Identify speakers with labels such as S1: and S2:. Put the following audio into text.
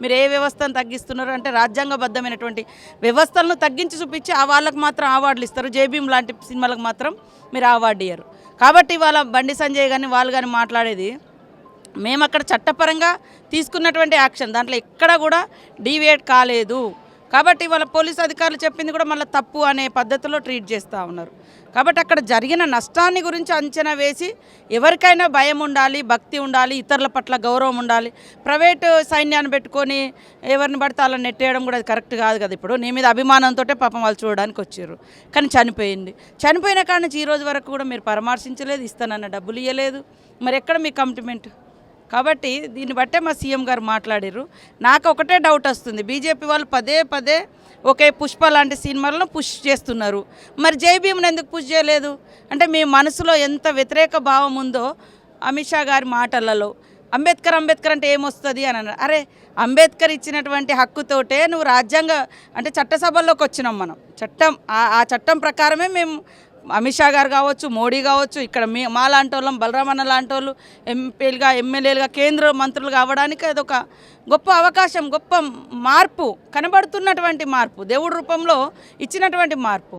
S1: మీరు ఏ వ్యవస్థను తగ్గిస్తున్నారు అంటే రాజ్యాంగబద్ధమైనటువంటి వ్యవస్థలను తగ్గించి చూపించి ఆ వాళ్ళకు మాత్రం అవార్డులు ఇస్తారు. జేబీఎం లాంటి సినిమాలకు మాత్రం మీరు అవార్డు ఇయ్యరు. కాబట్టి వాళ్ళ బండి సంజయ్ కానీ వాళ్ళు కానీ మాట్లాడేది మేము అక్కడ చట్టపరంగా తీసుకున్నటువంటి యాక్షన్ దాంట్లో ఎక్కడ కూడా డీవియేట్ కాలేదు. కాబట్టి వాళ్ళ పోలీసు అధికారులు చెప్పింది కూడా మళ్ళీ తప్పు అనే పద్ధతిలో ట్రీట్ చేస్తూ ఉన్నారు. కాబట్టి అక్కడ జరిగిన నష్టాన్ని గురించి అంచనా వేసి ఎవరికైనా భయం ఉండాలి, భక్తి ఉండాలి, ఇతరుల పట్ల గౌరవం ఉండాలి. ప్రైవేటు సైన్యాన్ని పెట్టుకొని ఎవరిని పడితే వాళ్ళని నెట్టేయడం కూడా అది కరెక్ట్ కాదు కదా. ఇప్పుడు నీ మీద అభిమానంతో పాపం వాళ్ళు చూడడానికి వచ్చారు, కానీ చనిపోయిన కాడ నుంచి ఈ రోజు వరకు కూడా మీరు పరామర్శించలేదు, ఇస్తానన్న డబ్బులు ఇవ్వలేదు. మరి ఎక్కడ మీ కమిట్మెంట్? కాబట్టి దీన్ని బట్టే మా సీఎం గారు మాట్లాడారు. నాకు ఒకటే డౌట్ వస్తుంది, బీజేపీ వాళ్ళు పదే పదే ఒకే పుష్ప లాంటి సినిమాలను పుష్ చేస్తున్నారు, మరి జైభీమ్ని ఎందుకు పుష్ చేయలేదు? అంటే మీ మనసులో ఎంత వ్యతిరేక భావం ఉందో అమిత్ షా గారి మాటలలో. అంబేద్కర్ అంటే ఏమొస్తుంది అని అన్నారు. అరే అంబేద్కర్ ఇచ్చినటువంటి హక్కుతోటే నువ్వు రాజ్యాంగ అంటే చట్టసభల్లోకి వచ్చినాం మనం. ఆ చట్టం ప్రకారమే మేము అమిత్ షా గారు కావచ్చు, మోడీ కావచ్చు, ఇక్కడ మా లాంటి వాళ్ళం, బలరామన్న లాంటి వాళ్ళు ఎంపీలుగా ఎమ్మెల్యేలుగా కేంద్ర మంత్రులు కావడానికి అదొక గొప్ప అవకాశం, గొప్ప మార్పు, కనబడుతున్నటువంటి మార్పు, దేవుడి రూపంలో ఇచ్చినటువంటి మార్పు.